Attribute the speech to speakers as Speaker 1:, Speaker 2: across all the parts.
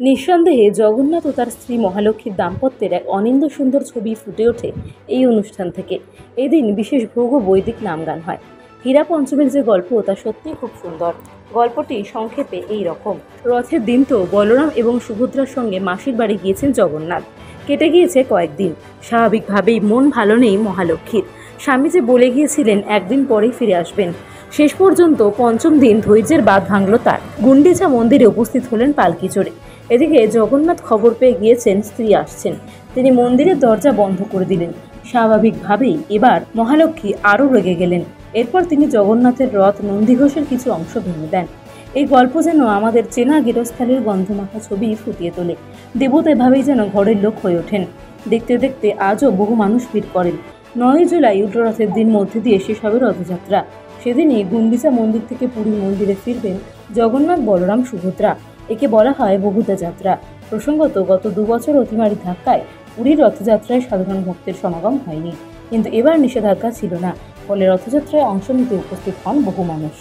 Speaker 1: নিঃসন্দেহে জগন্নাথ ও তার স্ত্রী মহালক্ষ্মীর দাম্পত্যের এক অনিন্দ সুন্দর ছবি ফুটে ওঠে এই অনুষ্ঠান থেকে। এদিন বিশেষ ভোগ ও বৈদিক নামগান হয়। হীরা পঞ্চমীর যে গল্প তা সত্যিই খুব সুন্দর। গল্পটি সংক্ষেপে এই রকম। রথের দিন তো বলরাম এবং সুভদ্রার সঙ্গে মাসির বাড়ি গিয়েছেন জগন্নাথ। কেটে গিয়েছে কয়েকদিন। স্বাভাবিকভাবেই মন ভালো নেই মহালক্ষ্মীর। স্বামী যে বলে গিয়েছিলেন একদিন পরেই ফিরে আসবেন। শেষ পর্যন্ত পঞ্চম দিন ধৈর্যের বাঁধ ভাঙল তার। গুন্ডিচা মন্দিরে উপস্থিত হলেন পালকি চড়ে। এদিকে জগন্নাথ খবর পেয়ে গিয়েছেন স্ত্রী আসছেন। তিনি মন্দিরের দরজা বন্ধ করে দিলেন। স্বাভাবিকভাবেই এবার মহালক্ষ্মী আরও রেগে গেলেন। এরপর তিনি জগন্নাথের রথ নন্দীঘোষের কিছু অংশ ভেঙে দেন। এই গল্প যেন আমাদের চেনা গেরস্থালির গন্ধমাখা ছবি ফুটিয়ে তোলে। দেবতা এভাবেই যেন ঘরের লোক হয়ে ওঠেন। দেখতে দেখতে আজও বহু মানুষ ভিড় করেন। 9 জুলাই উল্টোরথের দিন মধ্যে দিয়ে শেষ হবে রথযাত্রা। সেদিনই গুন্ডিচা মন্দির থেকে পুরী মন্দিরে ফিরবেন জগন্নাথ, বলরাম, সুভদ্রা। একে বলা হয় বহুদা যাত্রা। প্রসঙ্গত, গত 2 বছর অতিমারি ধাক্কায় পুরীর রথযাত্রায় সাধারণ ভক্তের সমাগম হয়নি, কিন্তু এবার নিষেধাজ্ঞা ছিল না। ফলে রথযাত্রায় অংশ নিতে উপস্থিত হন বহু মানুষ।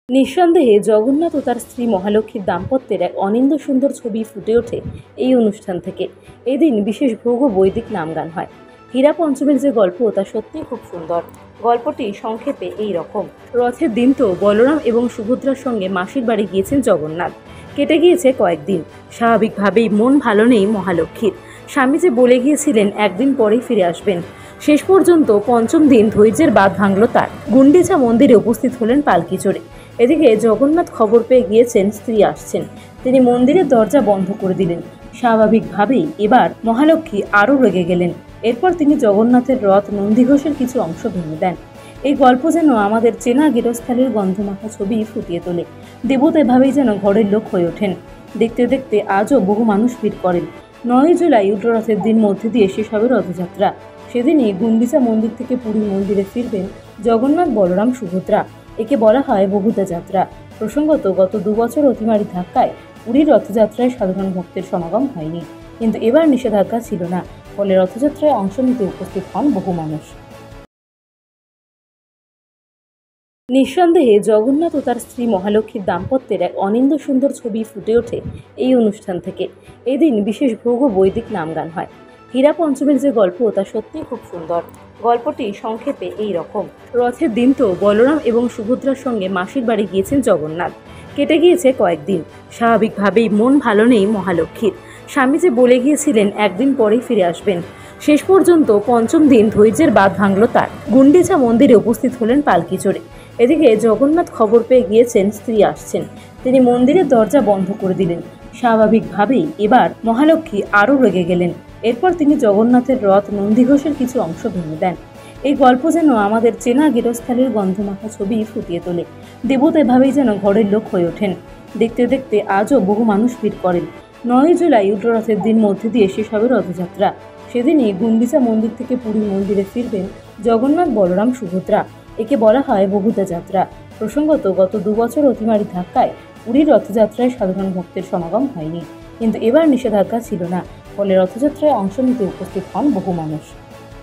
Speaker 1: নিঃসন্দেহে জগন্নাথ ও তার স্ত্রী মহালক্ষ্মীর দাম্পত্যের এক অনিন্দ সুন্দর ছবি ফুটে ওঠে এই অনুষ্ঠান থেকে। এদিন বিশেষ ভোগ ও বৈদিক নামগান হয়। হীরা পঞ্চমীর যে গল্প তা সত্যিই খুব সুন্দর। গল্পটি সংক্ষেপে এই রকম। রথের দিন তো বলরাম এবং সুভদ্রার সঙ্গে মাসির বাড়ি গিয়েছেন জগন্নাথ। কেটে গিয়েছে কয়েকদিন। স্বাভাবিকভাবেই মন ভালো নেই মহালক্ষ্মীর। স্বামী যে বলে গিয়েছিলেন একদিন পরেই ফিরে আসবেন। শেষ পর্যন্ত পঞ্চম দিন ধৈর্যের বাঁধ ভাঙল তার। গুন্ডিচা মন্দিরে উপস্থিত হলেন পালকি চড়ে। এদিকে জগন্নাথ খবর পেয়ে গিয়েছেন স্ত্রী আসছেন। তিনি মন্দিরের দরজা বন্ধ করে দিলেন। স্বাভাবিকভাবেই এবার মহালক্ষ্মী আরও রেগে গেলেন। এরপর তিনি জগন্নাথের রথ নন্দীঘোষের কিছু অংশ ভেঙে দেন। এই গল্প যেন আমাদের চেনা গেরস্থালির গন্ধমাখা ছবি ফুটিয়ে তোলে। দেবতা এভাবেই যেন ঘরের লোক হয়ে ওঠেন। দেখতে দেখতে আজও বহু মানুষ ভিড় করেন। 9 জুলাই উল্টোরথের দিন মধ্যে দিয়ে শেষ হবে রথযাত্রা। সেদিনই গুন্ডিচা মন্দির থেকে পুরী মন্দিরে ফিরবেন জগন্নাথ, বলরাম, সুভদ্রা। একে বলা হয় বহুদা যাত্রা। প্রসঙ্গত, গত 2 বছর অতিমারি ধাক্কায় পুরীর রথযাত্রায় সাধারণ ভক্তের সমাগম হয়নি, কিন্তু এবার নিষেধাজ্ঞা ছিল না। ফলে রথযাত্রায় অংশ নিতে উপস্থিত হন বহু মানুষ। নিঃসন্দেহে জগন্নাথ ও তার স্ত্রী মহালক্ষ্মীর দাম্পত্যের এক অনিন্দ সুন্দর ছবি ফুটে ওঠে এই অনুষ্ঠান থেকে। এদিন বিশেষ ভোগ ও বৈদিক নামগান হয়। হীরা পঞ্চমীর যে গল্প তা সত্যিই খুব সুন্দর। গল্পটি সংক্ষেপে এই রকম। রথের দিন তো বলরাম এবং সুভদ্রার সঙ্গে মাসির বাড়ি গিয়েছেন জগন্নাথ। কেটে গিয়েছে কয়েকদিন। স্বাভাবিকভাবেই মন ভালো নেই মহালক্ষ্মীর। স্বামী যে বলে গিয়েছিলেন একদিন পরেই ফিরে আসবেন। শেষ পর্যন্ত পঞ্চম দিন ধৈর্যের বাঁধ ভাঙল তার। গুন্ডিচা মন্দিরে উপস্থিত হলেন পালকি চড়ে। এদিকে জগন্নাথ খবর পেয়ে গিয়েছেন স্ত্রী আসছেন। তিনি মন্দিরের দরজা বন্ধ করে দিলেন। স্বাভাবিকভাবেই এবার মহালক্ষ্মী আরও রেগে গেলেন। এরপর তিনি জগন্নাথের রথ নন্দীঘোষের কিছু অংশ ভেঙে দেন। এই গল্প যেন আমাদের চেনা গেরস্থালির গন্ধমাখা ছবি ফুটিয়ে তোলে। দেবতা এভাবেই যেন ঘরের লোক হয়ে ওঠেন। দেখতে দেখতে আজও বহু মানুষ ভিড় করেন। 9 জুলাই উল্টোরথের দিন মধ্যে দিয়ে শেষ হবে রথযাত্রা। সেদিনই গুন্ডিচা মন্দির থেকে পুরী মন্দিরে ফিরবেন জগন্নাথ, বলরাম, সুভদ্রা। একে বলা হয় বহুদা যাত্রা। প্রসঙ্গত, গত 2 বছর অতিমারি ধাক্কায় পুরীর রথযাত্রায় সাধারণ ভক্তের সমাগম হয়নি, কিন্তু এবার নিষেধাজ্ঞা ছিল না। ফলে রথযাত্রায় অংশ নিতে উপস্থিত হন বহু মানুষ।